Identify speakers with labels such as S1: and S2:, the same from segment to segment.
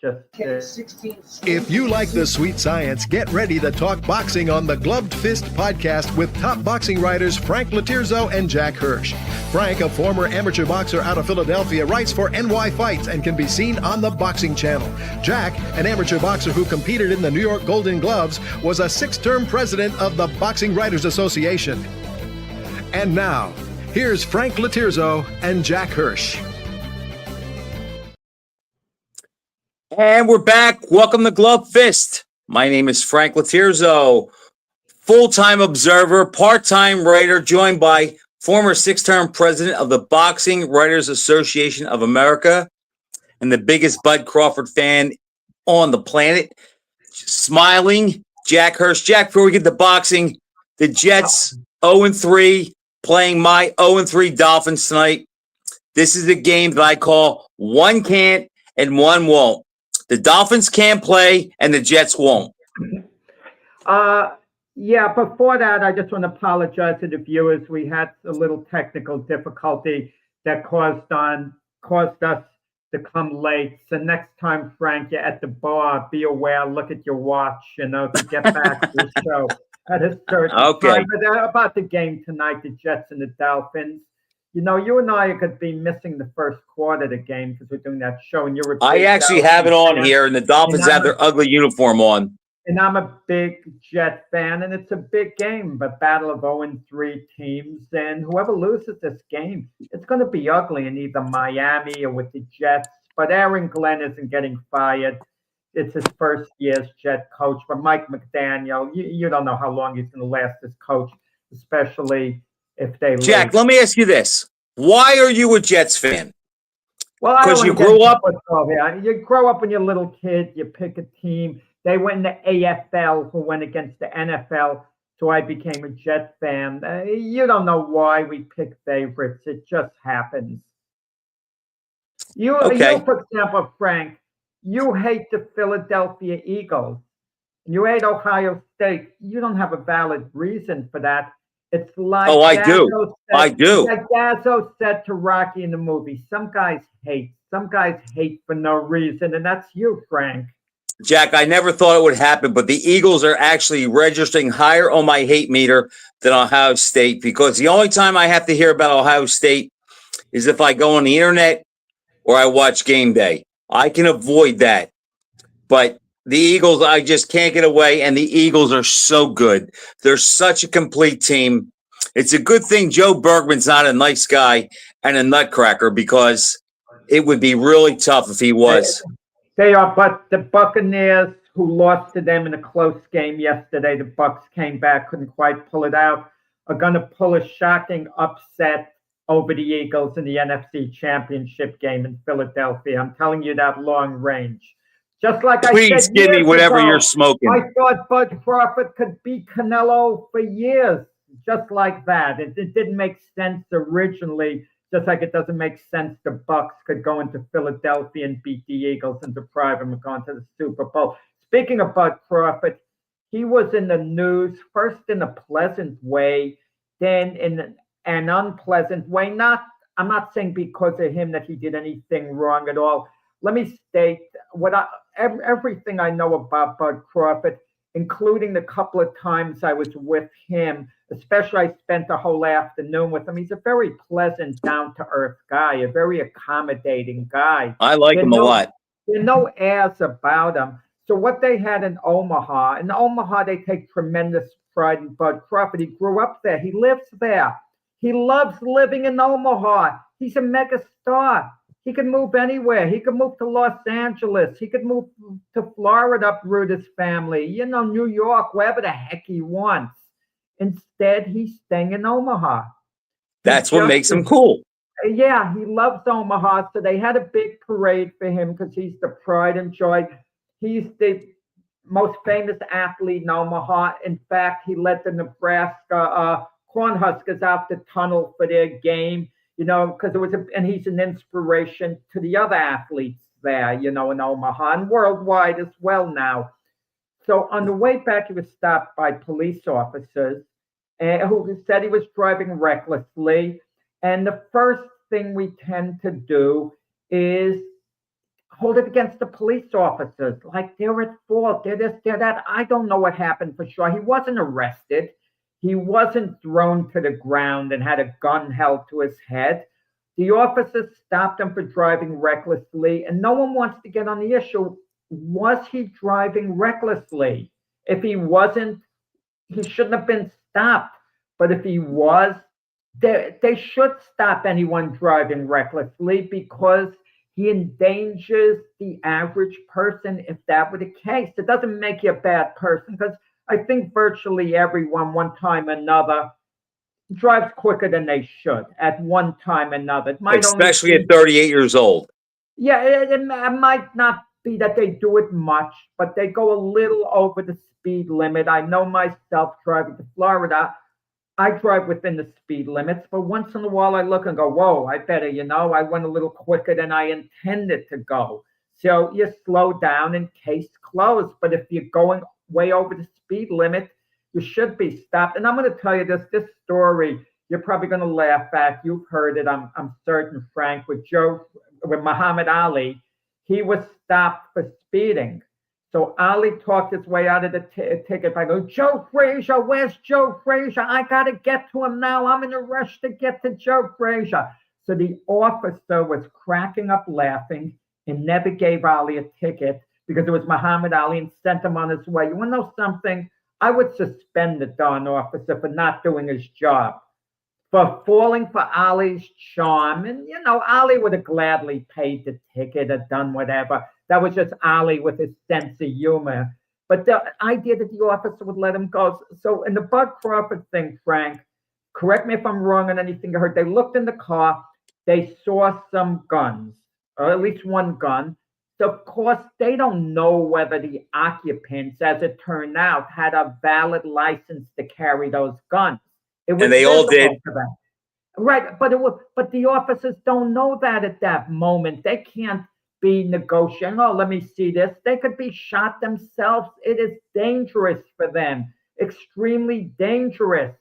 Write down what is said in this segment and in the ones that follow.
S1: If you like the sweet science, get ready to talk boxing on the Gloved Fist podcast with top boxing writers Frank Latirzo and Jack Hirsch. Frank, a former amateur boxer out of Philadelphia, writes for NY Fights and can be seen on the Boxing Channel. Jack, an amateur boxer who competed in the New York Golden Gloves, was a 6-term president of the Boxing Writers Association. And now, here's Frank Latirzo and Jack Hirsch.
S2: And we're back. Welcome to Glove Fist. My name is Frank Latirzo, full-time observer, part-time writer, joined by former 6-term president of the Boxing Writers Association of America and the biggest Bud Crawford fan on the planet. Smiling, Jack Hirsch. Jack, before we get to boxing, the Jets 0-3, playing my 0-3 Dolphins tonight. This is a game that I call one can't and one won't. The Dolphins can't play, and the Jets won't.
S3: Yeah, before that, I just want to apologize to the viewers. We had a little technical difficulty that caused us to come late. So next time, Frank, you're at the bar, be aware, look at your watch, to get back to the show at a certain time. But about the game tonight, the Jets and the Dolphins. You and I could be missing the first quarter of the game because we're doing that show. And
S2: I actually have it on here, and the Dolphins have their ugly uniform on.
S3: And I'm a big Jet fan, and it's a big game, but battle of 0-3 teams. And whoever loses this game, it's going to be ugly in either Miami or with the Jets. But Aaron Glenn isn't getting fired. It's his first year as Jet coach. But Mike McDaniel, you don't know how long he's going to last as coach, especially if they lose.
S2: Jack, let me ask you this. Why are you a Jets fan?
S3: Well,
S2: because you grew up.
S3: You grow up when you're a little kid. You pick a team. They went in the AFL, who went against the NFL. So I became a Jets fan. You don't know why we pick favorites. It just happens. You, for example, Frank, you hate the Philadelphia Eagles. You hate Ohio State. You don't have a valid reason for that. It's like
S2: I do. I do.
S3: Like Gazzo said to Rocky in the movie, some guys hate for no reason, and that's you, Frank.
S2: Jack, I never thought it would happen, but the Eagles are actually registering higher on my hate meter than Ohio State, because the only time I have to hear about Ohio State is if I go on the internet or I watch Game Day. I can avoid that. But the Eagles, I just can't get away, and the Eagles are so good. They're such a complete team. It's a good thing Joe Bergman's not a nice guy and a nutcracker, because it would be really tough if he was.
S3: They are, but the Buccaneers, who lost to them in a close game yesterday, the Bucs came back, couldn't quite pull it out, are going to pull a shocking upset over the Eagles in the NFC Championship game in Philadelphia. I'm telling you that long range. Just like
S2: Please
S3: I said,
S2: give me whatever you're smoking.
S3: I thought Bud Crawford could beat Canelo for years, just like that. It didn't make sense originally, just like it doesn't make sense the Bucs could go into Philadelphia and beat the Eagles and deprive them of going to the Super Bowl. Speaking of Bud Crawford, he was in the news first in a pleasant way, then in an unpleasant way. I'm not saying because of him that he did anything wrong at all. Let me state everything I know about Bud Crawford, including the couple of times I was with him, especially I spent the whole afternoon with him. He's a very pleasant, down-to-earth guy, a very accommodating guy.
S2: I like him a lot.
S3: There are no airs about him. So what they had in Omaha, they take tremendous pride in Bud Crawford. He grew up there. He lives there. He loves living in Omaha. He's a mega star. He could move anywhere. He could move to Los Angeles. He could move to Florida, uproot his family, New York, wherever the heck he wants. Instead, he's staying in Omaha.
S2: That's what makes him cool.
S3: Yeah, he loves Omaha. So they had a big parade for him because he's the pride and joy. He's the most famous athlete in Omaha. In fact, he led the Nebraska Cornhuskers out the tunnel for their game. Because and he's an inspiration to the other athletes there, in Omaha and worldwide as well now. So on the way back, he was stopped by police officers who said he was driving recklessly. And the first thing we tend to do is hold it against the police officers. Like they're at fault. They're this, they're that. I don't know what happened for sure. He wasn't arrested. He wasn't thrown to the ground and had a gun held to his head. The officers stopped him for driving recklessly, and no one wants to get on the issue. Was he driving recklessly? If he wasn't, he shouldn't have been stopped. But if he was, they should stop anyone driving recklessly because he endangers the average person if that were the case. It doesn't make you a bad person because I think virtually everyone, one time or another, drives quicker than they should at one time or another.
S2: Especially at 38 years old.
S3: Yeah, it might not be that they do it much, but they go a little over the speed limit. I know myself driving to Florida, I drive within the speed limits, but once in a while I look and go, whoa, I better, I went a little quicker than I intended to go. So you slow down and case closed. But if you're going way over the speed limit, you should be stopped. And I'm going to tell you this story, you're probably going to laugh at. You've heard it, I'm certain, Frank, with Muhammad Ali. He was stopped for speeding. So Ali talked his way out of the ticket by going, Joe Frazier, where's Joe Frazier? I got to get to him now. I'm in a rush to get to Joe Frazier. So the officer was cracking up laughing and never gave Ali a ticket because it was Muhammad Ali and sent him on his way. You want to know something? I would suspend the darn officer for not doing his job, for falling for Ali's charm. And, Ali would have gladly paid the ticket or done whatever. That was just Ali with his sense of humor. But the idea that the officer would let him go. So in the Bud Crawford thing, Frank, correct me if I'm wrong on anything I heard. They looked in the car. They saw some guns, or at least one gun. So, of course, they don't know whether the occupants, as it turned out, had a valid license to carry those guns.
S2: And they all did.
S3: Right, but the officers don't know that at that moment. They can't be negotiating. Oh, let me see this. They could be shot themselves. It is dangerous for them, extremely dangerous.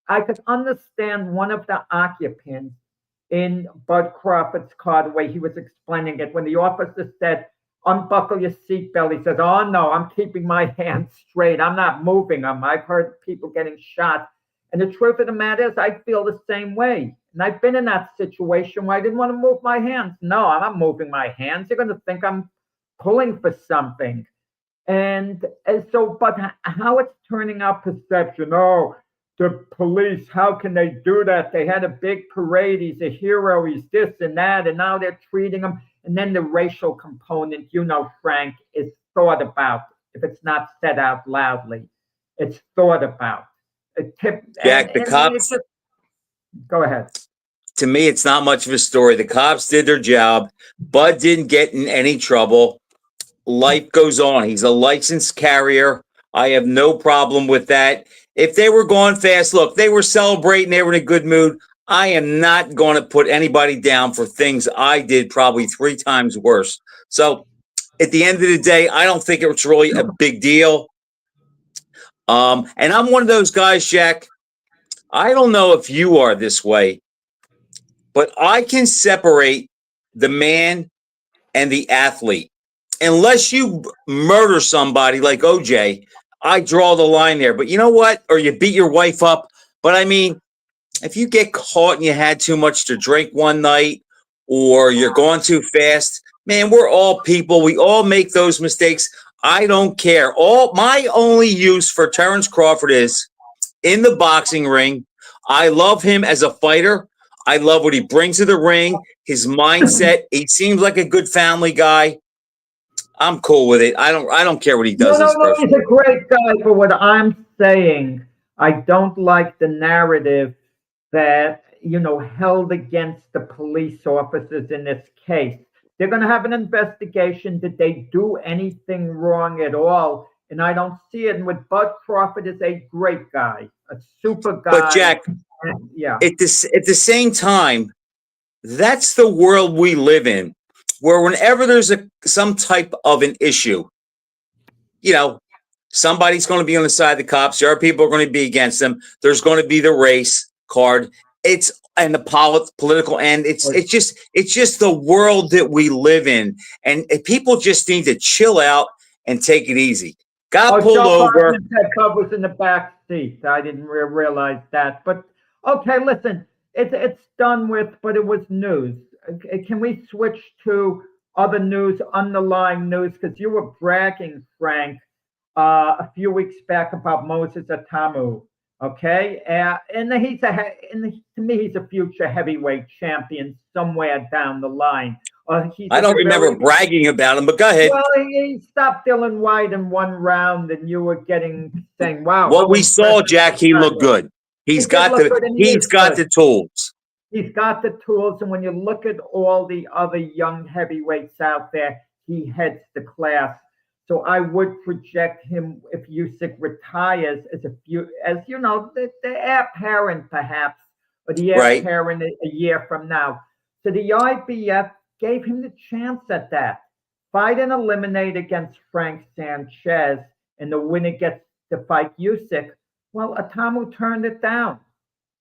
S3: I could understand one of the occupants in Bud Crawford's car, the way he was explaining it, when the officer said, unbuckle your seatbelt, he says, oh no, I'm keeping my hands straight. I'm not moving them. I've heard people getting shot. And the truth of the matter is, I feel the same way. And I've been in that situation where I didn't want to move my hands. No, I'm not moving my hands. You're going to think I'm pulling for something. And so, but how it's turning out perception, oh, the police, how can they do that? They had a big parade. He's a hero. He's this and that. And now they're treating him. And then the racial component, Frank, is thought about. If it's not said out loudly, it's thought about.
S2: Jack, the cops.
S3: Go ahead.
S2: To me, it's not much of a story. The cops did their job. Bud didn't get in any trouble. Life goes on. He's a licensed carrier. I have no problem with that. If they were going fast, look, they were celebrating. They were in a good mood. I am not going to put anybody down for things I did probably 3 times worse. So at the end of the day, I don't think it was really a big deal. And I'm one of those guys, Jack. I don't know if you are this way, but I can separate the man and the athlete. Unless you murder somebody like OJ, I draw the line there. But you know what? Or you beat your wife up. But I mean, if you get caught and you had too much to drink one night, or you're going too fast, man, we're all people. We all make those mistakes. I don't care. My only use for Terrence Crawford is in the boxing ring. I love him as a fighter. I love what he brings to the ring, his mindset. He seems like a good family guy. I'm cool with it. I don't care what he does.
S3: No, he's a great guy. For what I'm saying, I don't like the narrative that held against the police officers in this case. They're going to have an investigation. Did they do anything wrong at all? And I don't see it. And with Bud Crawford is a great guy, a super guy.
S2: But Jack,
S3: yeah.
S2: At the same time, that's the world we live in, where whenever there's some type of an issue, somebody's going to be on the side of the cops. There are people who are going to be against them. There's going to be the race card. it's and the political end. It's just the world that we live in, and people just need to chill out and take it easy. Got pulled
S3: Joe
S2: over.
S3: Biden said Bub was in the back seat. I didn't realize that. But okay, listen, it's done with, but it was news. Can we switch to other news, underlying news? Because you were bragging, Frank, a few weeks back about Moses Atamu. Okay, and to me, he's a future heavyweight champion somewhere down the line.
S2: I don't remember bragging about him, but go ahead.
S3: Well, he stopped Dylan White in one round, and you were saying, "Wow."
S2: What we saw, Jack, he looked good. He's got the tools.
S3: He's got the tools, and when you look at all the other young heavyweights out there, he heads the class. So I would project him, if Usyk retires, as you know, the heir apparent perhaps, or the heir apparent a year from now. So the IBF gave him the chance at that. Fight and eliminate against Frank Sanchez, and the winner gets to fight Usyk. Well, Atamu turned it down.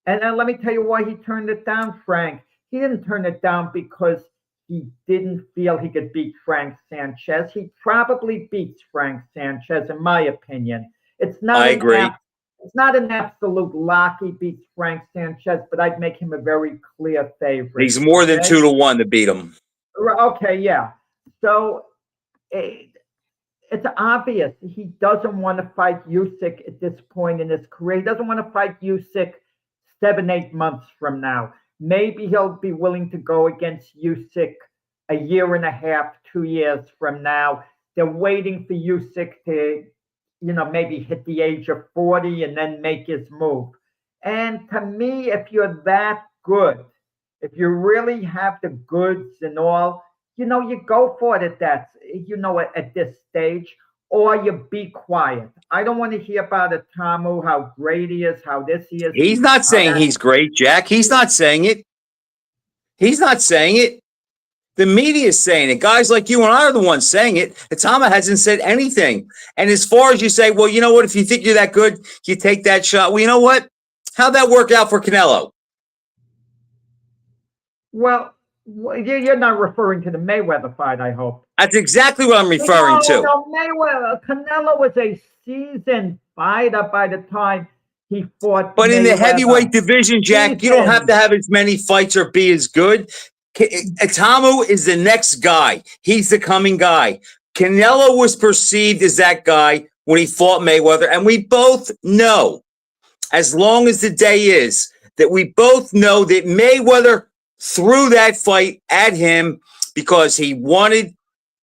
S3: And let me tell you why he turned it down, Frank. He didn't turn it down because he didn't feel he could beat Frank Sanchez. He probably beats Frank Sanchez, in my opinion. I agree. It's not an absolute lock he beats Frank Sanchez, but I'd make him a very clear favorite.
S2: He's more than 2-1 to beat him.
S3: Okay, yeah. So it's obvious he doesn't want to fight Usyk at this point in his career. He doesn't want to fight Usyk 7-8 months from now. Maybe he'll be willing to go against Usyk a year and a half, 2 years from now. They're waiting for Usyk to, maybe hit the age of 40 and then make his move. And to me, if you're that good, if you really have the goods and all, you go for it at this stage, or you be quiet. I don't want to hear about Atamu, how great he is, how this he is.
S2: He's not saying he's great, Jack. He's not saying it. He's not saying it. The media is saying it. Guys like you and I are the ones saying it. Atamu hasn't said anything. And as far as you say, well, you know what? If you think you're that good, you take that shot. Well, you know what? How'd that work out for Canelo?
S3: Well, you're not referring to the Mayweather fight, I hope.
S2: That's exactly what I'm referring to.
S3: No, Mayweather. Canelo was a seasoned fighter by the time he fought.
S2: But in the heavyweight division, Jack, you don't have to have as many fights or be as good. Atamu is the next guy. He's the coming guy. Canelo was perceived as that guy when he fought Mayweather. And we both know, as long as the day is, that we both know that Mayweather threw that fight at him because he wanted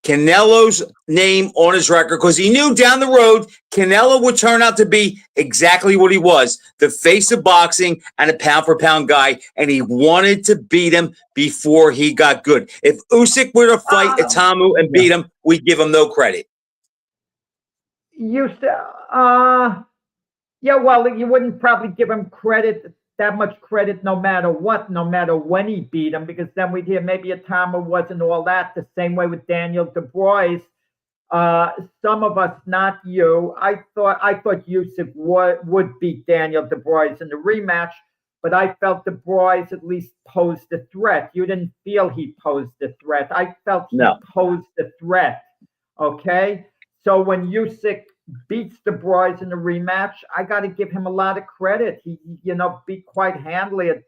S2: Canelo's name on his record, because he knew down the road Canelo would turn out to be exactly what he was, the face of boxing and a pound-for-pound guy, and he wanted to beat him before he got good. If Usyk were to fight Atamu and beat him, we'd give him no credit.
S3: You wouldn't probably give him that much credit no matter what, no matter when he beat him, because then we'd hear maybe Atamu wasn't all that. The same way with Daniel Dubois. Some of us, not you, I thought Usyk would beat Daniel Dubois in the rematch, but I felt Dubois at least posed a threat. You didn't feel he posed a threat. I felt he posed a threat. Okay? So when Usyk beats Dubois in the rematch, I got to give him a lot of credit. He, beat quite handily, a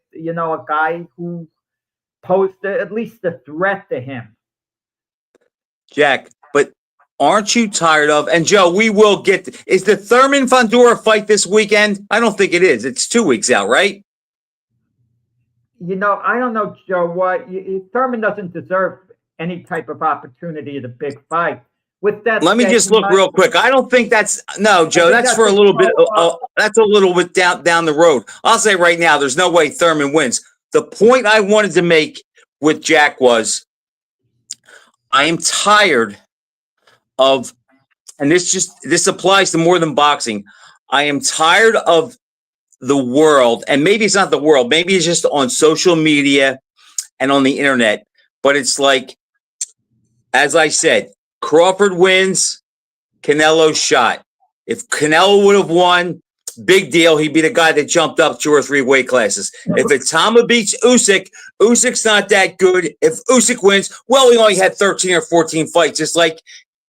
S3: guy who posed at least a threat to him.
S2: Jack, but aren't you tired of, and Joe, we will get, is the Thurman Fundora fight this weekend? I don't think it is. It's 2 weeks out, right?
S3: I don't know, Joe, Thurman doesn't deserve any type of opportunity at a big fight. With that,
S2: let me just look real quick. I don't think that's Joe. That's for a little bit. That's a little bit down the road. I'll say right now, there's no way Thurman wins. The point I wanted to make with Jack was, I am tired of, and this applies to more than boxing. I am tired of the world, and maybe it's not the world. Maybe it's just on social media and on the internet. But it's like, as I said, Crawford wins, Canelo shot. If Canelo would have won, big deal. He'd be the guy that jumped up 2 or 3 weight classes. If it's Tama beats Usyk, Usyk's not that good. If Usyk wins, well, he only had 13 or 14 fights. It's like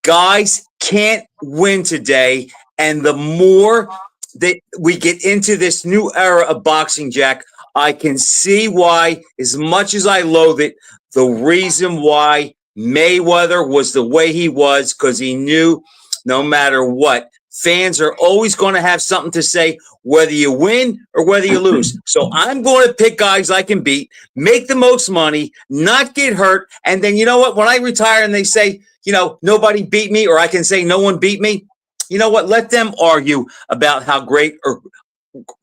S2: guys can't win today. And the more that we get into this new era of boxing, Jack, I can see why, as much as I loathe it, the reason why Mayweather was the way he was, because he knew no matter what, fans are always going to have something to say, whether you win or whether you lose. So I'm going to pick guys I can beat, make the most money, not get hurt. And then, you know what? When I retire and they say, nobody beat me, or I can say no one beat me, you know what? Let them argue about how great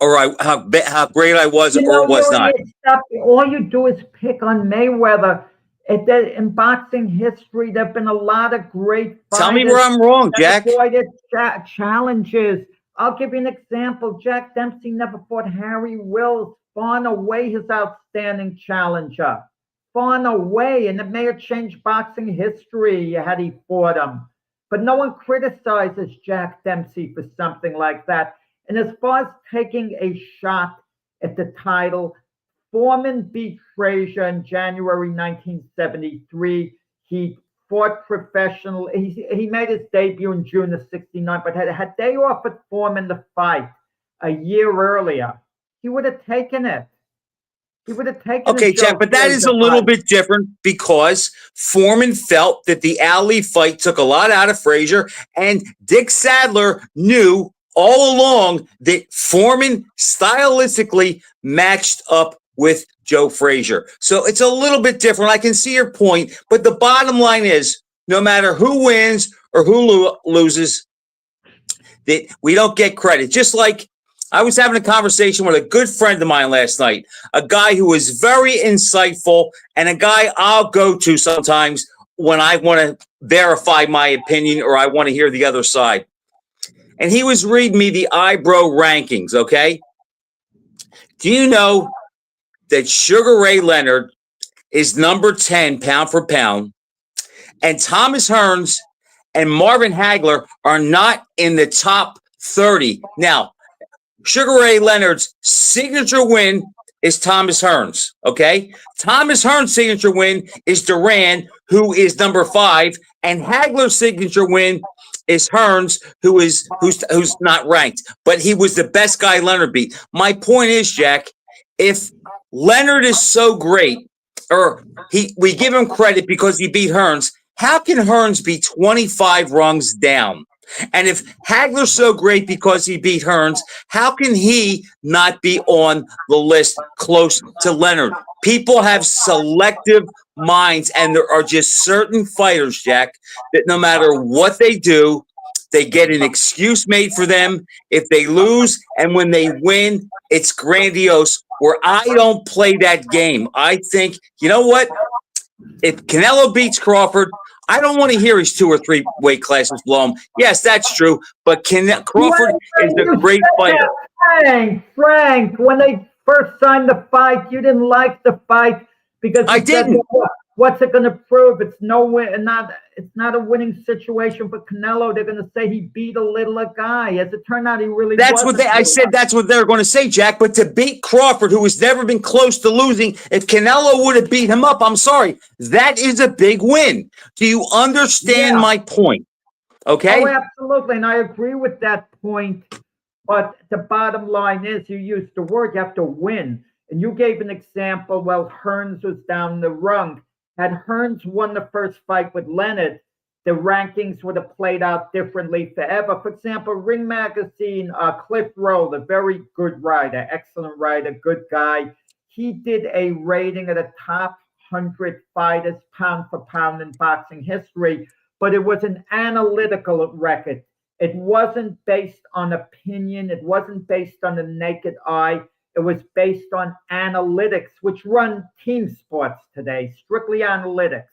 S2: how great I was or was not.
S3: All you do is pick on Mayweather. In boxing history, there have been a lot of great fighters.
S2: Tell me where I'm wrong, Jack.
S3: Avoided challenges. I'll give you an example. Jack Dempsey never fought Harry Wills, far and away his outstanding challenger. Far and away, and it may have changed boxing history had he fought him. But no one criticizes Jack Dempsey for something like that. And as far as taking a shot at the title, Foreman beat Frazier in January 1973. He fought professional. He made his debut in June of '69, but had they offered Foreman the fight a year earlier, he would have taken it. He would have taken it.
S2: Okay, Jack, but that is a little bit different because Foreman felt that the Ali fight took a lot out of Frazier, and Dick Sadler knew all along that Foreman stylistically matched up with Joe Frazier. So it's a little bit different. I can see your point, but the bottom line is no matter who wins or who loses, that we don't get credit. Just like I was having a conversation with a good friend of mine last night, a guy who is very insightful and a guy I'll go to sometimes when I want to verify my opinion or I want to hear the other side. And he was reading me the eyebrow rankings, okay? Do you know that Sugar Ray Leonard is number 10 pound for pound, and Thomas Hearns and Marvin Hagler are not in the top 30? Now, Sugar Ray Leonard's signature win is Thomas Hearns, okay? Thomas Hearns' signature win is Duran, who is number 5, and Hagler's signature win is Hearns, who's not ranked, but he was the best guy Leonard beat. My point is, Jack, if Leonard is so great, or we give him credit because he beat Hearns, how can Hearns be 25 rungs down? And if Hagler's so great because he beat Hearns, how can he not be on the list close to Leonard? People have selective minds, and there are just certain fighters, Jack, that no matter what they do, they get an excuse made for them if they lose, and when they win, it's grandiose, where I don't play that game. I think, you know what? If Canelo beats Crawford, I don't want to hear his 2 or 3 weight classes below him. Yes, that's true, but Crawford is a great fighter.
S3: Frank, when they first signed the fight, you didn't like the fight because
S2: I didn't.
S3: What's it going to prove? It's no win, it's not a winning situation for Canelo. They're going to say he beat a littler guy. As it turned out, he really.
S2: That's what I said. That's what they're going to say, Jack. But to beat Crawford, who has never been close to losing, if Canelo would have beat him up, I'm sorry, that is a big win. Do you understand my point? Okay.
S3: Oh, absolutely, and I agree with that point. But the bottom line is, you used the word, you have to win, and you gave an example. Well, Hearns was down the rung. Had Hearns won the first fight with Leonard, the rankings would have played out differently forever. For example, Ring Magazine, Cliff Rowe, a very good writer, excellent writer, good guy. He did a rating of the top 100 fighters pound for pound in boxing history, but it was an analytical record. It wasn't based on opinion. It wasn't based on the naked eye. It was based on analytics, which run team sports today, strictly analytics.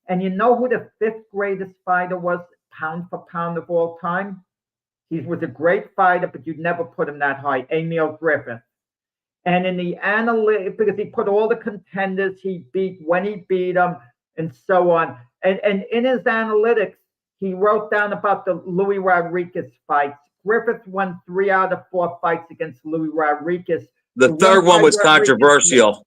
S3: And you know who the 5th greatest fighter was, pound for pound of all time? He was a great fighter, but you'd never put him that high, Emil Griffith. And in the analytics, because he put all the contenders he beat, when he beat them, and so on. And in his analytics, he wrote down about the Louis Rodriguez fights. Griffith won 3 out of 4 fights against Louis Rodriguez.
S2: The third one was controversial.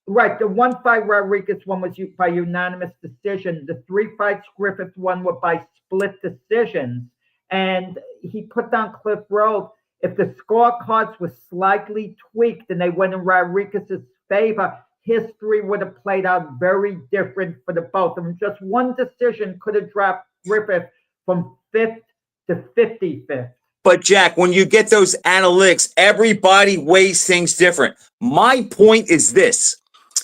S3: Right. The one fight Rodriguez won was by unanimous decision. The 3 fights Griffith won were by split decisions. And he put down Cliff Rowe. If the scorecards were slightly tweaked and they went in Rodriguez's favor, history would have played out very different for the both of them. Just one decision could have dropped Griffith from 5th to 55th.
S2: But Jack, when you get those analytics, everybody weighs things different. My point is this.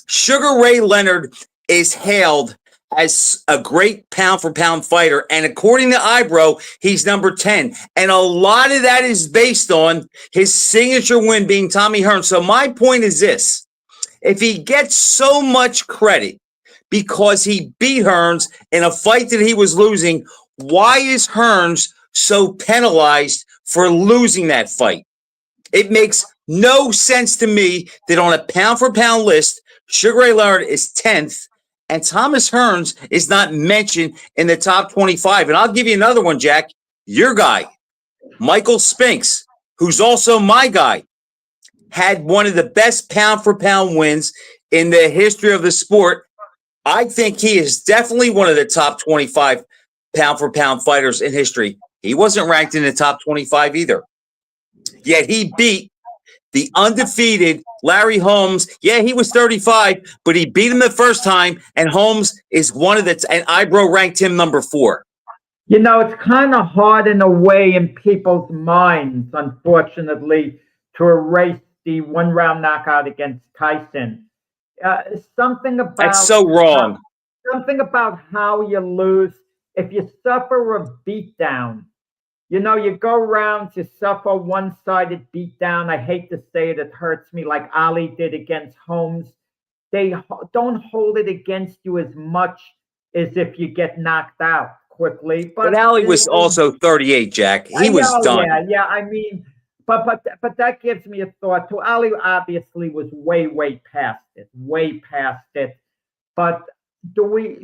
S2: Sugar Ray Leonard is hailed as a great pound-for-pound fighter, and according to Ibro, he's number 10. And a lot of that is based on his signature win being Tommy Hearns. So my point is this. If he gets so much credit because he beat Hearns in a fight that he was losing, why is Hearns so penalized for losing that fight? It makes no sense to me that on a pound-for-pound list, Sugar Ray Leonard is 10th, and Thomas Hearns is not mentioned in the top 25. And I'll give you another one, Jack. Your guy, Michael Spinks, who's also my guy, had one of the best pound-for-pound wins in the history of the sport. I think he is definitely one of the top 25 pound-for-pound fighters in history. He wasn't ranked in the top 25 either. Yet he beat the undefeated Larry Holmes. Yeah, he was 35, but he beat him the first time, and Holmes is one of the and Ibro ranked him number 4.
S3: You know, it's kind of hard in a way in people's minds, unfortunately, to erase the 1-round knockout against Tyson. Something about
S2: that's so wrong.
S3: Something about how you lose. If you suffer a beatdown, you know, you go around to suffer one-sided beatdown. I hate to say it, it hurts me, like Ali did against Holmes. They don't hold it against you as much as if you get knocked out quickly.
S2: But Ali was also 38, Jack. He was done.
S3: Yeah. I mean, but that gives me a thought too. Ali obviously was way past it. But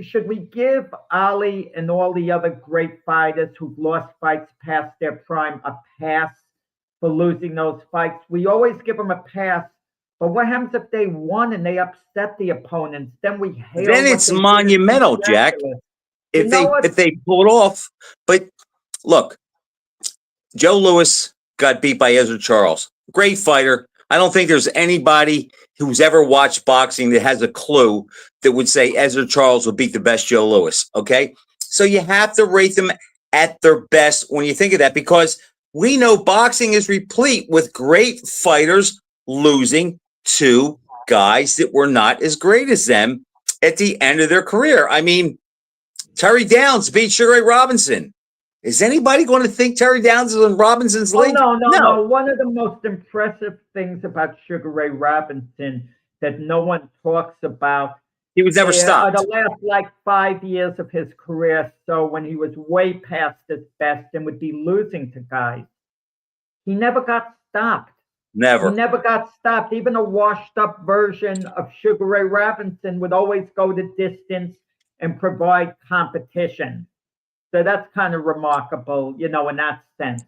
S3: should we give Ali and all the other great fighters who've lost fights past their prime a pass for losing those fights? We always give them a pass, but what happens if they won and they upset the opponents? Then we hail.
S2: Then it's monumental, Jack. If they pull it off. But look, Joe Louis got beat by Ezra Charles. Great fighter. I don't think there's anybody who's ever watched boxing that has a clue that would say Ezra Charles will beat the best Joe Louis, okay? So you have to rate them at their best when you think of that, because we know boxing is replete with great fighters losing to guys that were not as great as them at the end of their career. I mean, Terry Downs beat Sugar Ray Robinson. Is anybody going to think Terry Downs is in Robinson's league?
S3: No. One of the most impressive things about Sugar Ray Robinson that no one talks about.
S2: He was never stopped.
S3: The last 5 years of his career, so when he was way past his best and would be losing to guys, he never got stopped.
S2: Never.
S3: He never got stopped. Even a washed-up version of Sugar Ray Robinson would always go the distance and provide competition. So that's kind of remarkable, you know, in that sense.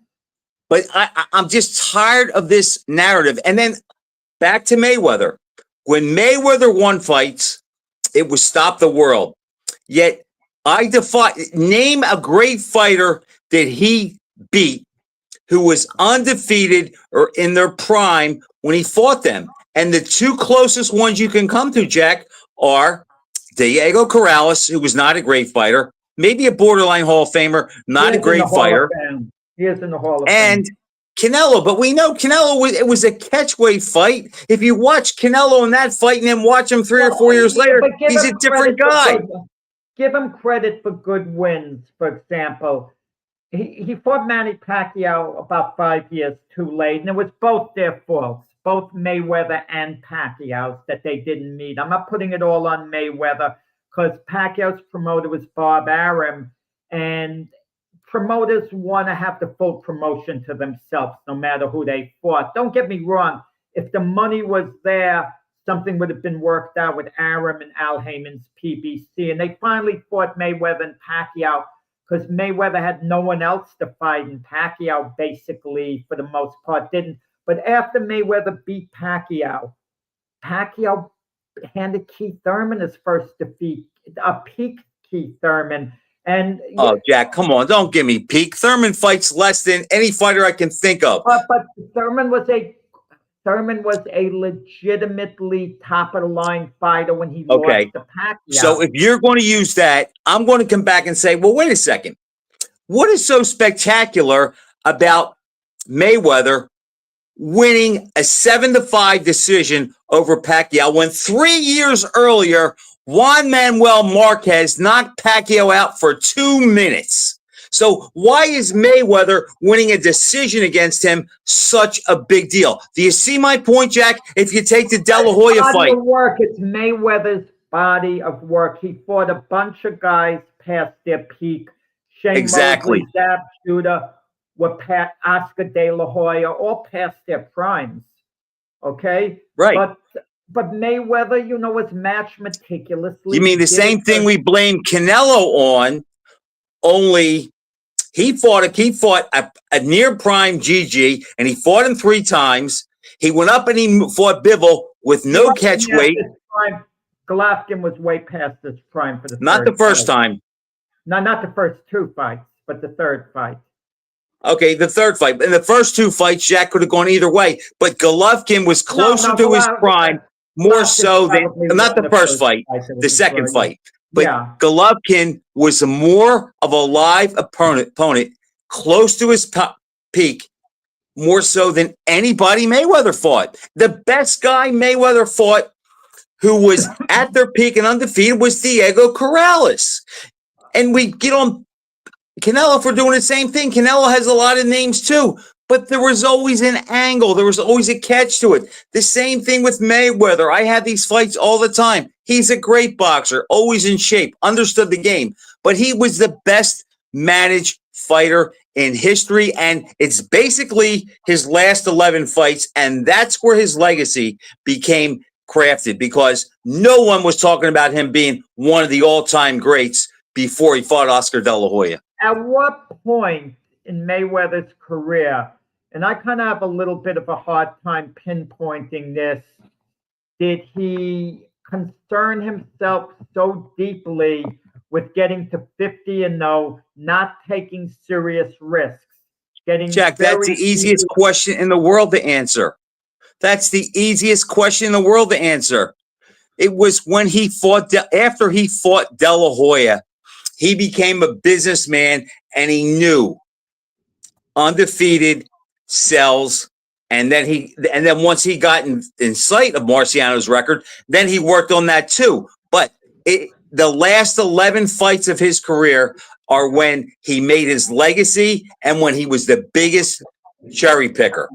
S2: But I'm just tired of this narrative. And then back to Mayweather. When Mayweather won fights, it was stop the world. Yet name a great fighter that he beat who was undefeated or in their prime when he fought them. And the 2 closest ones you can come to, Jack, are Diego Corrales, who was not a great fighter, maybe a borderline Hall of Famer, not a great fighter.
S3: He is in the Hall of Fame.
S2: And Canelo, but we know Canelo, it was a catchweight fight. If you watch Canelo in that fight and then watch him 3 or 4 years later, he's a different guy.
S3: Give him credit for good wins. For example, he fought Manny Pacquiao about 5 years too late, and it was both their faults, both Mayweather and Pacquiao's, that they didn't meet. I'm not putting it all on Mayweather, because Pacquiao's promoter was Bob Arum, and promoters want to have the full promotion to themselves, no matter who they fought. Don't get me wrong. If the money was there, something would have been worked out with Arum and Al Heyman's PBC, and they finally fought Mayweather and Pacquiao. because Mayweather had no one else to fight, and Pacquiao basically, for the most part, didn't. But after Mayweather beat Pacquiao, Pacquiao handed Keith Thurman his first defeat, a peak Keith Thurman. And
S2: oh, Jack, come on, don't give me peak. Thurman fights less than any fighter I can think of.
S3: But Thurman was a legitimately top of the line fighter when he lost to Pacquiao.
S2: So if you're going to use that, I'm going to come back and say, well, wait a second. What is so spectacular about Mayweather winning a 7-5 decision over Pacquiao when 3 years earlier, Juan Manuel Marquez knocked Pacquiao out for 2 minutes? So why is Mayweather winning a decision against him such a big deal? Do you see my point, Jack? If you take the De La Hoya fight.
S3: It's Mayweather's body of work. He fought a bunch of guys past their peak. Shane
S2: Exactly.
S3: Mosley, Zab Judah, Oscar De La Hoya, all past their primes. Okay?
S2: Right.
S3: But Mayweather, was matched meticulously.
S2: You mean the same thing we blame Canelo on, only he fought a near prime GG, and he fought him 3 times. He went up and he fought Bivol with no catch weight.
S3: Golovkin was way past his prime for the
S2: not the first time.
S3: No, not the first 2 fights, but the third fight.
S2: Okay, the third fight. In the first 2 fights, Jack could have gone either way, but Golovkin was closer to his prime, more so than not the first fight, the second fight. But Golovkin was more of a live opponent, close to his peak, more so than anybody Mayweather fought. The best guy Mayweather fought, who was at their peak and undefeated, was Diego Corrales. And we get on Canelo for doing the same thing. Canelo has a lot of names too, but there was always an angle. There was always a catch to it. The same thing with Mayweather. I have these fights all the time. He's a great boxer, always in shape, understood the game, but he was the best managed fighter in history. And it's basically his last 11 fights. And that's where his legacy became crafted, because no one was talking about him being one of the all-time greats before he fought Oscar De La Hoya.
S3: At what point in Mayweather's career, and I kind of have a little bit of a hard time pinpointing this, did he concern himself so deeply with getting to 50-0, not taking serious risks?
S2: Jack, that's the easiest question in the world to answer. That's the easiest question in the world to answer. It was when he fought, after he fought De La Hoya, he became a businessman, and he knew undefeated sells. And then once he got in sight of Marciano's record, then he worked on that too. But the last 11 fights of his career are when he made his legacy and when he was the biggest cherry picker.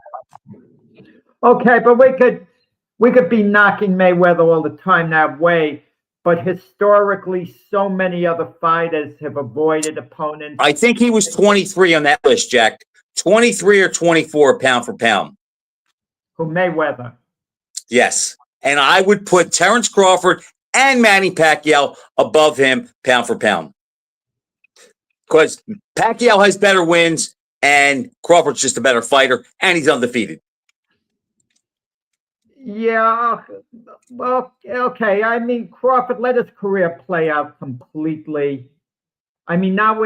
S3: Okay, but we could be knocking Mayweather all the time that way. But historically, so many other fighters have avoided opponents.
S2: I think he was 23 on that list, Jack. 23 or 24 pound for pound.
S3: Who, Mayweather?
S2: Yes. And I would put Terrence Crawford and Manny Pacquiao above him pound for pound. Because Pacquiao has better wins, and Crawford's just a better fighter, and he's undefeated.
S3: Yeah, well, okay. I mean, Crawford let his career play out completely. I mean, now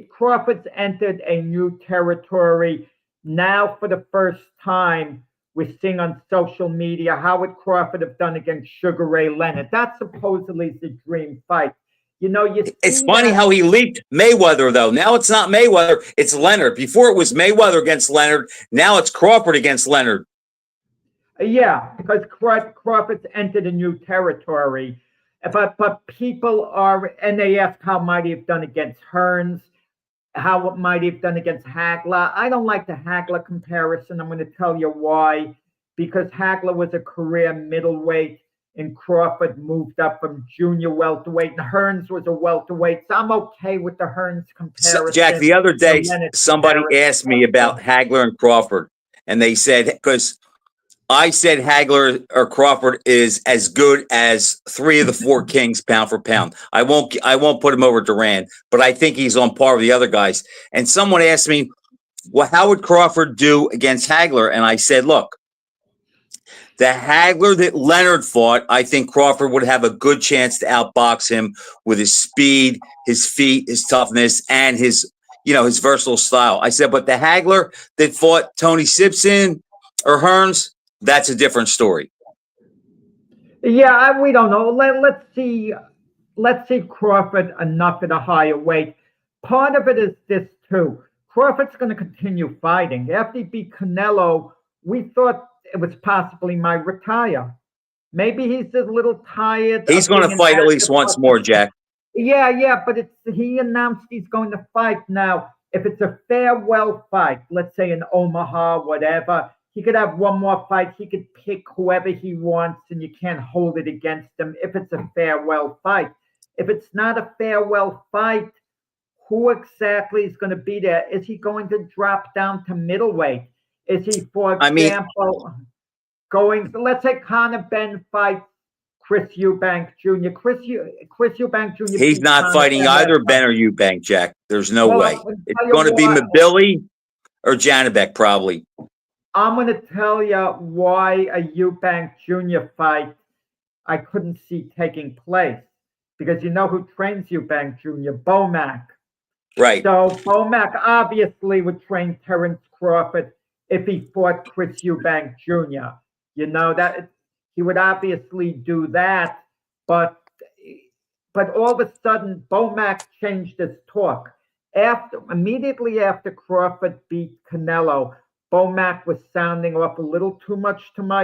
S3: Crawford's entered a new territory. Now, for the first time, we're seeing on social media, how would Crawford have done against Sugar Ray Leonard? That supposedly is the dream fight.
S2: It's funny how he leaped Mayweather, though. Now it's not Mayweather, it's Leonard. Before it was Mayweather against Leonard. Now it's Crawford against Leonard.
S3: Yeah, because Crawford's entered a new territory. But people are, and they ask how might he have done against Hearns, how might he have done against Hagler. I don't like the Hagler comparison. I'm going to tell you why. Because Hagler was a career middleweight, and Crawford moved up from junior welterweight, and Hearns was a welterweight. So I'm okay with the Hearns comparison.
S2: So, Jack, the other day, somebody asked me about Hagler and Crawford, and they said, because I said Hagler or Crawford is as good as 3 of the 4 kings pound for pound. I won't put him over Duran, but I think he's on par with the other guys. And someone asked me, well, how would Crawford do against Hagler? And I said, look, the Hagler that Leonard fought, I think Crawford would have a good chance to outbox him with his speed, his feet, his toughness, and his versatile style. I said, but the Hagler that fought Tony Simpson or Hearns, that's a different story.
S3: Yeah, we don't know. Let's see. Let's see Crawford enough at a higher weight. Part of it is this too. Crawford's going to continue fighting. After he beat Canelo, we thought it was possibly might retire. Maybe he's a little tired.
S2: He's going to fight at least once more, Jack.
S3: Yeah, but he announced he's going to fight now. If it's a farewell fight, let's say in Omaha, whatever, he could have one more fight. He could pick whoever he wants, and you can't hold it against him if it's a farewell fight. If it's not a farewell fight, who exactly is going to be there? Is he going to drop down to middleweight? Is he, for example, let's say Conor Benn fights Chris Eubank Jr. Chris Eubank Jr.
S2: He's not fighting either Ben or Eubank, Jack. There's no way. It's going to be Mabili or Janibek, probably.
S3: I'm going to tell you why a Eubank Jr. fight I couldn't see taking place. Because you know who trains Eubank Jr.? Bomac.
S2: Right.
S3: So Bomac obviously would train Terence Crawford if he fought Chris Eubank Jr. You know that he would obviously do that, but all of a sudden Bomac changed his talk. Immediately after Crawford beat Canelo, Bomac was sounding off a little too much to my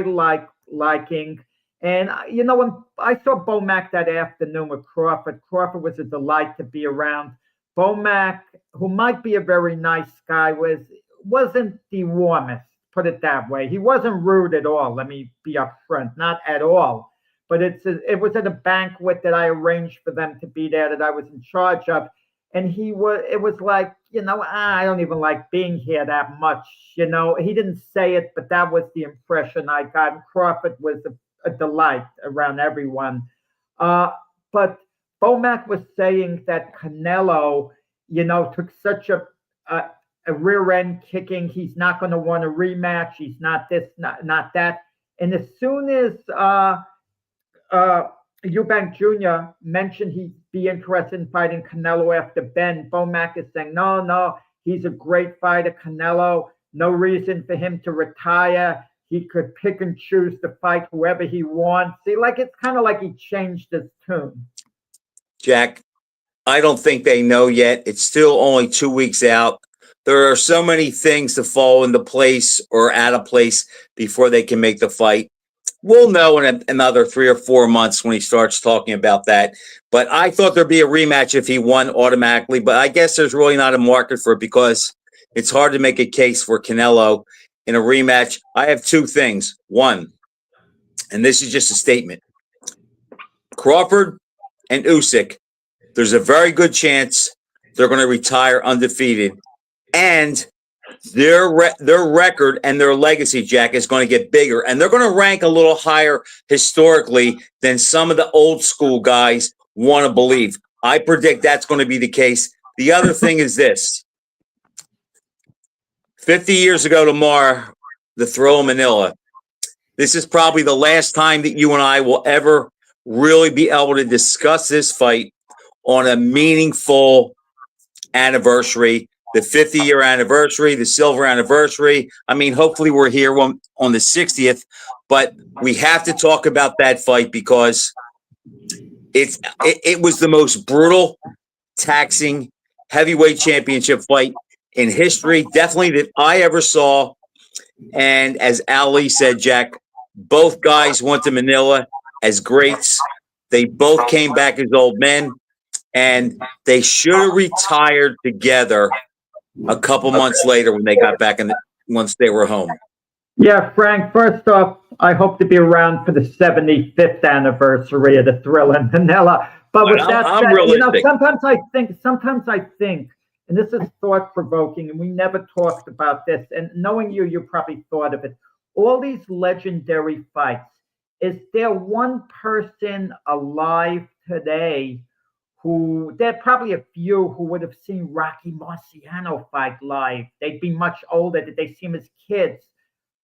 S3: liking. And when I saw Bomac that afternoon with Crawford was a delight to be around. Bomac, who might be a very nice guy, wasn't the warmest, put it that way. He wasn't rude at all. Let me be upfront, not at all. But it was at a banquet that I arranged for them to be there that I was in charge of, and it was like, I don't even like being here that much. He didn't say it, but that was the impression I got. And Crawford was a delight around everyone. But Bomac was saying that Canelo, took such a rear end kicking. He's not going to want a rematch. He's not this, not that. And as soon as Eubank Jr. mentioned he'd be interested in fighting Canelo after Ben, Bomac is saying, no, he's a great fighter, Canelo. No reason for him to retire. He could pick and choose to fight whoever he wants. See, it's kind of like he changed his tune.
S2: Jack, I don't think they know yet. It's still only 2 weeks out. There are so many things to fall into place or out of place before they can make the fight. We'll know in another 3 or 4 months when he starts talking about that. But I thought there'd be a rematch if he won automatically. But I guess there's really not a market for it because it's hard to make a case for Canelo in a rematch. I have 2 things. One, and this is just a statement. Crawford and Usyk, there's a very good chance they're going to retire undefeated. And their record and their legacy, Jack, is going to get bigger. And they're going to rank a little higher historically than some of the old school guys want to believe. I predict that's going to be the case. The other thing is this. 50 years ago tomorrow, the Thrill of Manila. This is probably the last time that you and I will ever really be able to discuss this fight on a meaningful anniversary, the 50-year anniversary, the silver anniversary. I mean, hopefully we're here on the 60th, but we have to talk about that fight because it was the most brutal, taxing heavyweight championship fight in history, definitely that I ever saw. And as Ali said, Jack, both guys went to Manila as greats. They both came back as old men, and they should have retired together a couple months later when they got back once they were home.
S3: Yeah, Frank, first off, I hope to be around for the 75th anniversary of the Thrill in Manila. But with that said, sometimes I think, and this is thought-provoking, and we never talked about this, and knowing you probably thought of it. all these legendary fights. Is there one person alive today who, there are probably a few who would have seen Rocky Marciano fight live? They'd be much older. Did they see him as kids?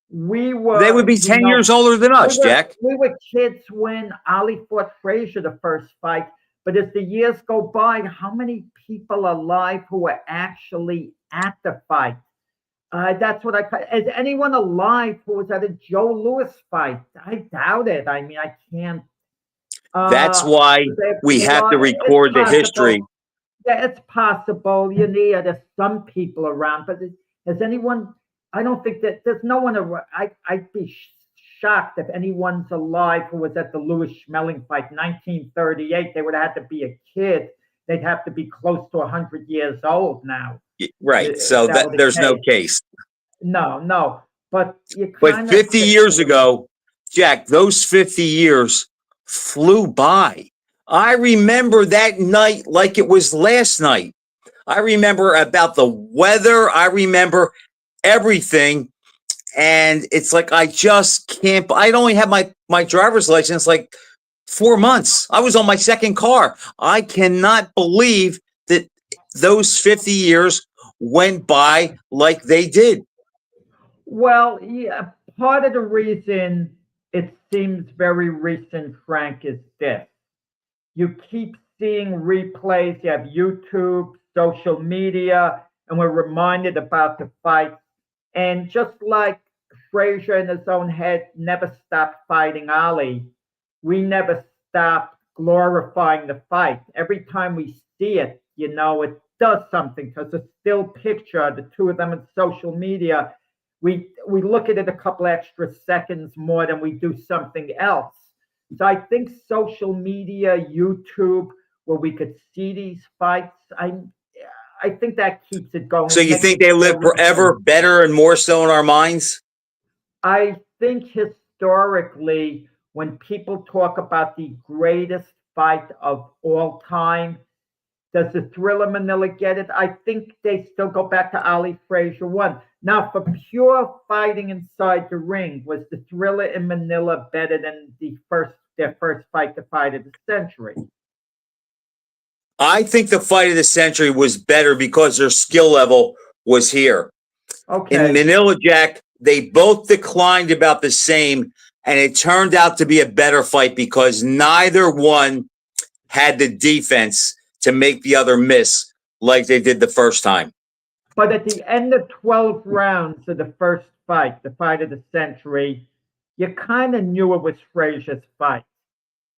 S3: We
S2: They
S3: were,
S2: would be 10 years older than us, Jack.
S3: we were kids when Ali fought Frazier the first fight. But as the years go by, how many people are alive who were actually at the fight? That's what is anyone alive who was at a Joe Louis fight? I doubt it. I mean, I can't.
S2: That's why we have to record the history.
S3: Yeah, it's possible. You need, there's some people around, but has anyone? I don't think that there's no one around. I'd be shocked if anyone's alive who was at the Louis Schmeling fight, 1938. They would have had to be a kid. They'd have to be close to 100 years old now.
S2: Right. So that there's no case.
S3: No. But
S2: 50 years ago, Jack, those 50 years flew by. I remember that night like it was last night. I remember about the weather. I remember everything. And it's like, I just can't. I'd only had my driver's license like 4 months. I was on my second car. I cannot believe that those 50 years went by like they did.
S3: Well, yeah, part of the reason it seems very recent, Frank, is this. You keep seeing replays, you have YouTube, social media, and we're reminded about the fight. And just like Frazier in his own head never stopped fighting Ali, we never stopped glorifying the fight. Every time we see it, it does something, because a still picture, the two of them in social media, we look at it a couple extra seconds more than we do something else. So I think social media, YouTube, where we could see these fights, I think that keeps it going.
S2: So you think they live forever, better and more so in our minds?
S3: I think historically, when people talk about the greatest fight of all time, does the Thrilla Manila get it? I think they still go back to Ali Frazier 1. Now, for pure fighting inside the ring, was the Thrilla in Manila better than their first fight, the fight of the century?
S2: I think the fight of the century was better because their skill level was here.
S3: Okay.
S2: In Manila, Jack, they both declined about the same, and it turned out to be a better fight because neither one had the defense to make the other miss like they did the first time.
S3: But at the end of 12 rounds of the first fight, the fight of the century, you kind of knew it was Frazier's fight.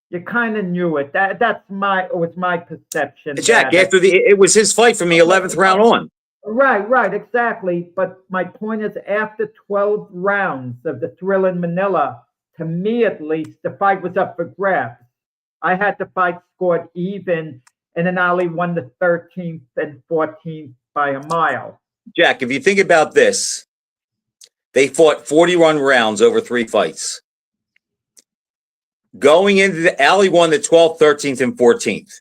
S3: You kind of knew it. That was my perception.
S2: Jack, it was his fight from the 11th round on.
S3: Right, exactly. But my point is, after 12 rounds of the Thrill in Manila, to me at least, the fight was up for grabs. I had the fight scored even, and then Ali won the 13th and 14th by a mile.
S2: Jack, if you think about this, they fought 41 rounds over 3 fights. Going into Ali won the 12th, 13th, and 14th.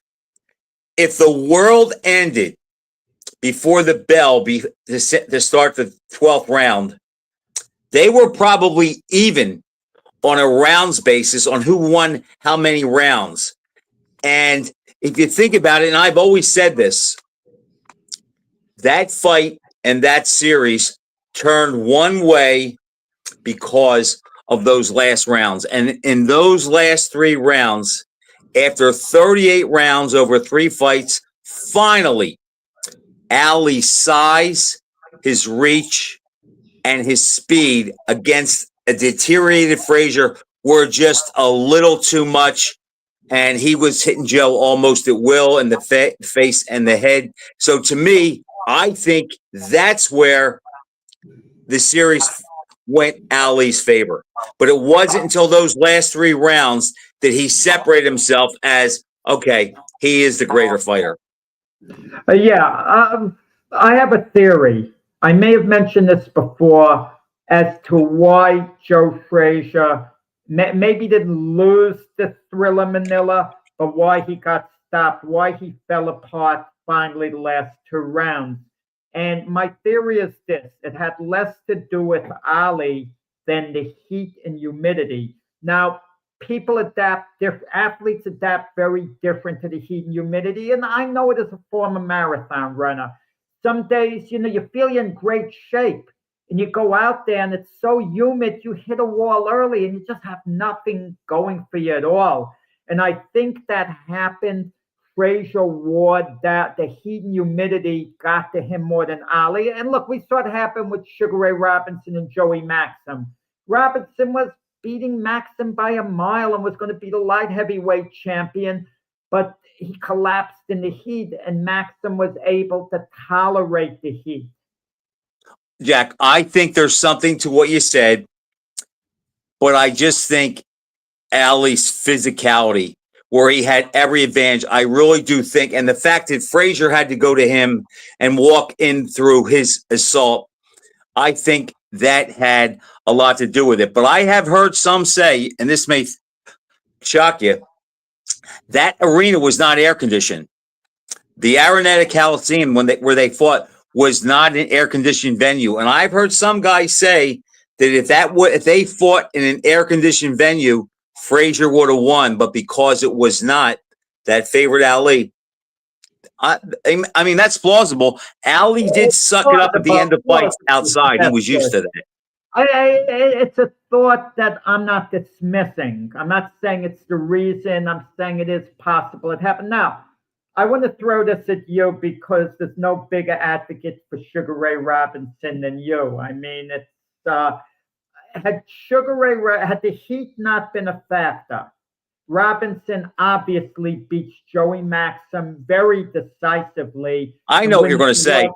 S2: If the world ended before the bell to start the 12th round, they were probably even on a rounds basis on who won how many rounds. And if you think about it, and I've always said this, that fight and that series turned one way because of those last rounds. And in those last 3 rounds, after 38 rounds over 3 fights, finally, Ali's size, his reach, and his speed against a deteriorated Frazier were just a little too much. And he was hitting Joe almost at will in the face and the head. So to me, I think that's where the series went Ali's favor. But it wasn't until those last 3 rounds that he separated himself as, okay, he is the greater fighter.
S3: I have a theory. I may have mentioned this before as to why Joe Frazier maybe didn't lose the Thrilla Manila, but why he got stopped, why he fell apart finally the last 2 rounds. And my theory is this: it had less to do with Ali than the heat and humidity. Now, people adapt, athletes adapt very different to the heat and humidity. And I know it as a former marathon runner. Some days, you feel you're in great shape and you go out there and it's so humid, you hit a wall early and you just have nothing going for you at all. And I think that happened. Frazier Ward, that the heat and humidity got to him more than Ali. And look, we saw it happen with Sugar Ray Robinson and Joey Maxim. Robinson was beating Maxim by a mile and was going to be the light heavyweight champion, but he collapsed in the heat and Maxim was able to tolerate the heat.
S2: Jack, I think there's something to what you said, but I just think Ali's physicality, where he had every advantage, I really do think, and the fact that Frazier had to go to him and walk in through his assault, I think that had a lot to do with it. But I have heard some say, and this may shock you, that arena was not air conditioned. The Araneta Coliseum, where they fought, was not an air conditioned venue. And I've heard some guys say that if they fought in an air conditioned venue, Frazier would have won, but because it was not, that favored Ali. I mean, that's plausible. Ali did suck it up at the end of fights outside. He was used to that.
S3: It's a thought that I'm not dismissing. I'm not saying it's the reason. I'm saying it is possible it happened. Now, I want to throw this at you because there's no bigger advocate for Sugar Ray Robinson than you. I mean, it's had the heat not been a factor, Robinson obviously beats Joey Maxim very decisively.
S2: I know what you're going to say.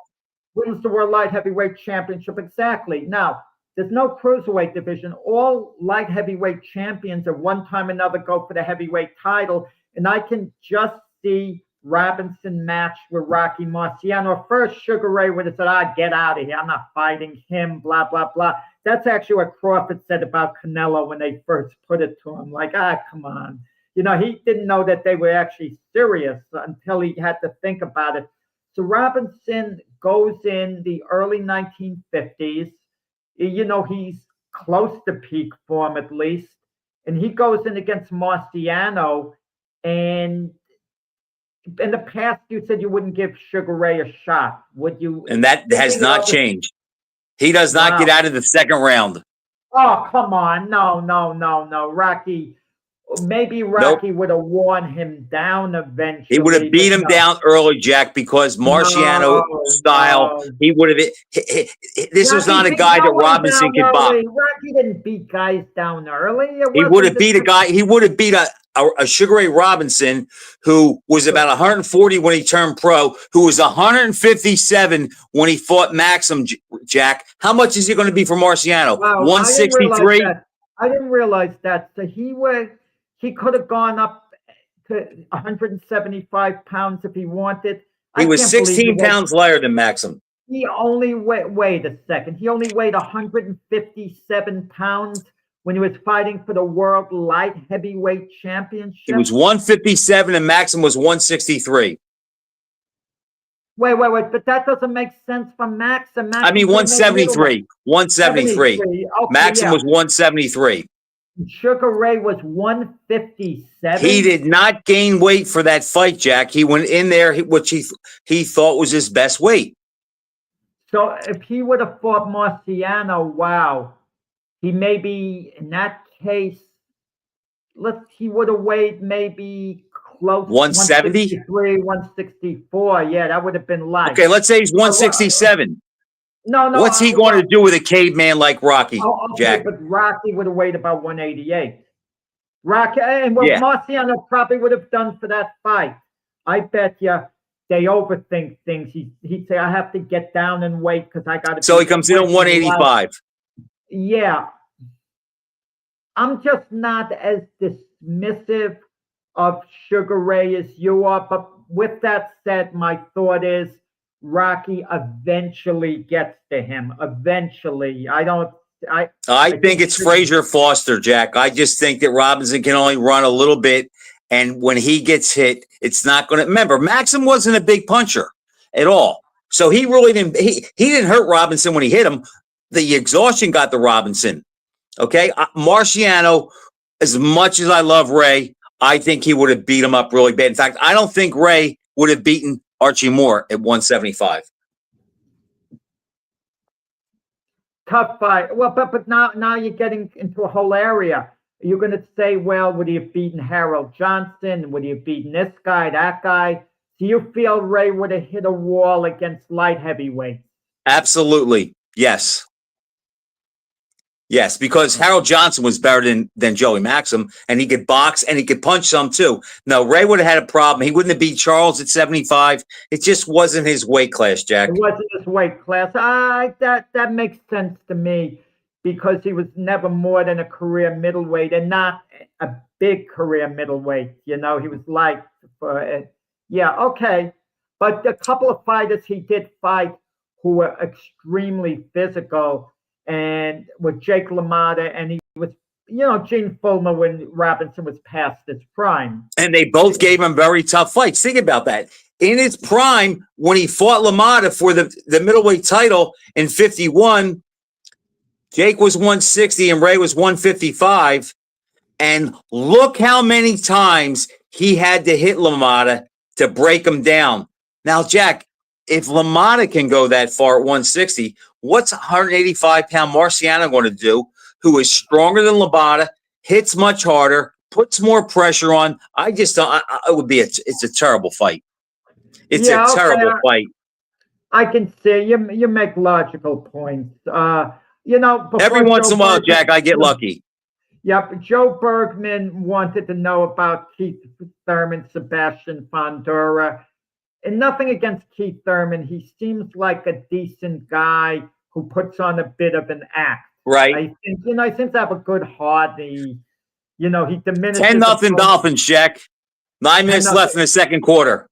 S3: Wins the World Light Heavyweight Championship. Exactly. Now, there's no cruiserweight division. All light heavyweight champions at one time or another go for the heavyweight title. And I can just see Robinson match with Rocky Marciano. First, Sugar Ray would have said, get out of here. I'm not fighting him, blah, blah, blah. That's actually what Crawford said about Canelo when they first put it to him. Like, come on. You know, he didn't know that they were actually serious until he had to think about it. So Robinson goes in the early 1950s. You know, he's close to peak form at least. And he goes in against Marciano. And in the past, you said you wouldn't give Sugar Ray a shot. Would you?
S2: And that has not changed. He does not get out of the second round.
S3: Oh, come on. No. Rocky, maybe Rocky would have worn him down eventually.
S2: He would have beat him down early, Jack, because Marciano style, he would have. This was not a guy that Robinson could box.
S3: Rocky didn't beat guys down early.
S2: He would have beat a guy. He would have beat a Sugar Ray Robinson who was about 140 when he turned pro, who was 157 when he fought Maxim. Jack, how much is he going to be for Marciano?
S3: Wow,
S2: 163.
S3: I didn't realize that. So he could have gone up to 175 pounds if he wanted.
S2: He was 16 pounds lighter than Maxim.
S3: He only wait a second. He only weighed 157 pounds when he was fighting for the World Light Heavyweight Championship.
S2: He was 157 and Maxim was 163.
S3: Wait. But that doesn't make sense for Maxim.
S2: I mean, 173. 173. Okay, Maxim was 173.
S3: Sugar Ray was 157.
S2: He did not gain weight for that fight, Jack. He went in there, which he thought was his best weight.
S3: So if he would have fought Marciano, wow. He maybe, in that case, he would have weighed maybe close
S2: 170?
S3: 163, 164. Yeah, that would have been light.
S2: Okay, let's say he's 167.
S3: No.
S2: What's he going to do with a caveman like Rocky, Jack?
S3: But Rocky would have weighed about 188. Rocky, and what Marciano probably would have done for that fight, I bet you they overthink things. He'd say, I have to get down and weight because I got to.
S2: So he comes in at 185.
S3: Yeah. I'm just not as dismissive of Sugar Ray as you are. But with that said, my thought is Rocky eventually gets to him. Eventually. I think it's Frazier
S2: Foster, Jack. I just think that Robinson can only run a little bit. And when he gets hit, it's not going to. Remember, Maxim wasn't a big puncher at all. So he really didn't. He didn't hurt Robinson when he hit him. The exhaustion got the Robinson. Okay, Marciano, as much as I love Ray, I think he would have beat him up really bad. In fact, I don't think Ray would have beaten Archie Moore at 175.
S3: Tough fight. Well, but now you're getting into a whole area. You're going to say, well, would he have beaten Harold Johnson? Would he have beaten this guy, that guy? Do you feel Ray would have hit a wall against light heavyweights?
S2: Absolutely, yes. Yes, because Harold Johnson was better than Joey Maxim, and he could box and he could punch some too. No, Ray would have had a problem. He wouldn't have beat Charles at 75. It just wasn't his weight class, Jack.
S3: It wasn't his weight class. That makes sense to me because he was never more than a career middleweight and not a big career middleweight. You know, he was like, yeah, okay. But a couple of fighters he did fight who were extremely physical, and with Jake LaMotta, and he was, Gene Fullmer when Robinson was past his prime.
S2: And they both gave him very tough fights. Think about that. In his prime, when he fought LaMotta for the middleweight title in 51, Jake was 160 and Ray was 155. And look how many times he had to hit LaMotta to break him down. Now, Jack, if LaMotta can go that far at 160, what's 185-pound Marciano going to do, who is stronger than LaMotta, hits much harder, puts more pressure on? I just don't. It would be it's a terrible fight. It's a terrible fight.
S3: I can see you make logical points.
S2: Every once in a while, Jack, I get lucky.
S3: Yep. Joe Bergman wanted to know about Keith Thurman, Sebastian Fundora. And nothing against Keith Thurman. He seems like a decent guy who puts on a bit of an act.
S2: Right.
S3: I think, he seems to have a good heart. He diminishes.
S2: 10-0 Dolphins, Jack. 9 minutes left in the second quarter.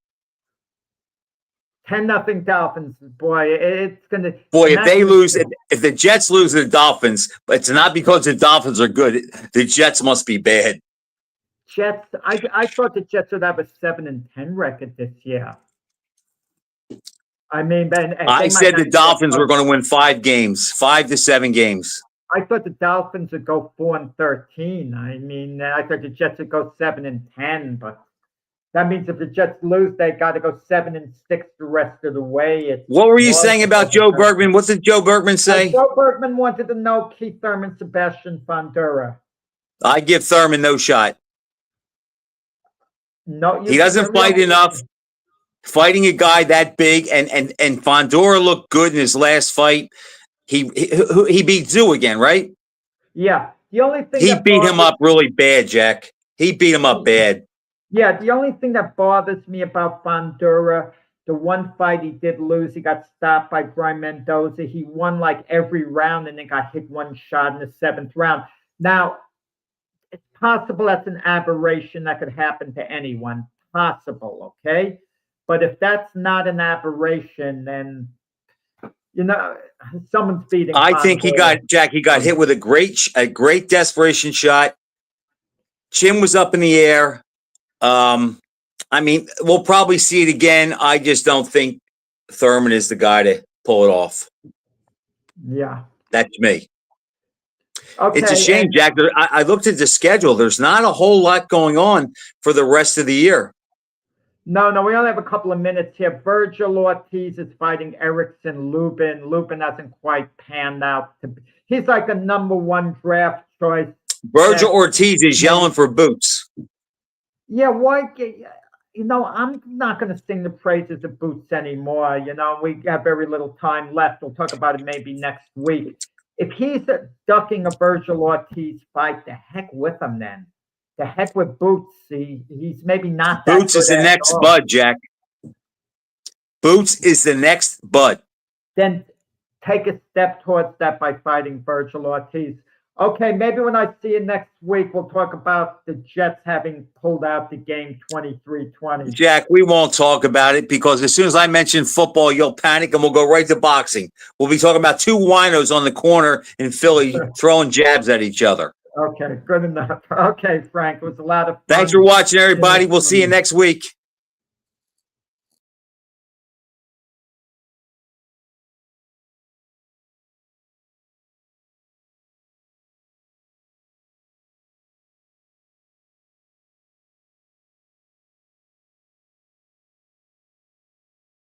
S3: 10-0 Dolphins. Boy, it's going to.
S2: Boy, if they lose, if the Jets lose to the Dolphins, it's not because the Dolphins are good. The Jets must be bad.
S3: Jets. I thought the Jets would have a 7-10 record this year. I mean,
S2: I said the Dolphins were going to win 5 games, 5 to 7 games.
S3: I thought the Dolphins would go 4-13. I mean, I thought the Jets would go 7-10, but that means if the Jets lose, they got to go 7-6 the rest of the way.
S2: What were you saying about Joe Bergman? What did Joe Bergman say?
S3: Joe Bergman wanted to know Keith Thurman, Sebastian Fundora.
S2: I give Thurman no shot.
S3: No,
S2: he doesn't fight enough. Fighting a guy that big, and Fundora looked good in his last fight. He beat Zoo again, right?
S3: Yeah. The only thing
S2: he beat him up really bad, Jack. He beat him up bad.
S3: Yeah. The only thing that bothers me about Fundora, the one fight he did lose, he got stopped by Brian Mendoza. He won like every round and then got hit one shot in the 7th round. Now, it's possible that's an aberration that could happen to anyone. Possible, okay? But if that's not an aberration, then someone's beating.
S2: I think he got hit with a great desperation shot. Chin was up in the air. I mean, we'll probably see it again. I just don't think Thurman is the guy to pull it off.
S3: Yeah,
S2: that's me.
S3: Okay,
S2: it's a shame, Jack. I looked at the schedule. There's not a whole lot going on for the rest of the year.
S3: No, we only have a couple of minutes here. Virgil Ortiz is fighting Erickson Lubin. Lubin hasn't quite panned out. He's like a number 1 draft choice.
S2: Virgil Ortiz is yelling for boots.
S3: Yeah, why? I'm not going to sing the praises of boots anymore. We have very little time left. We'll talk about it maybe next week. If he's ducking a Virgil Ortiz fight, the heck with him then. The heck with Boots. He's maybe not that
S2: Boots is the next bud, Jack. Boots is the next bud.
S3: Then take a step towards that by fighting Virgil Ortiz. Okay, maybe when I see you next week, we'll talk about the Jets having pulled out the game 23-20.
S2: Jack, we won't talk about it because as soon as I mention football, you'll panic and we'll go right to boxing. We'll be talking about 2 winos on the corner in Philly throwing jabs at each other.
S3: Okay, good enough. Okay, Frank, it was a lot of fun.
S2: Thanks for watching, everybody. We'll see you next week.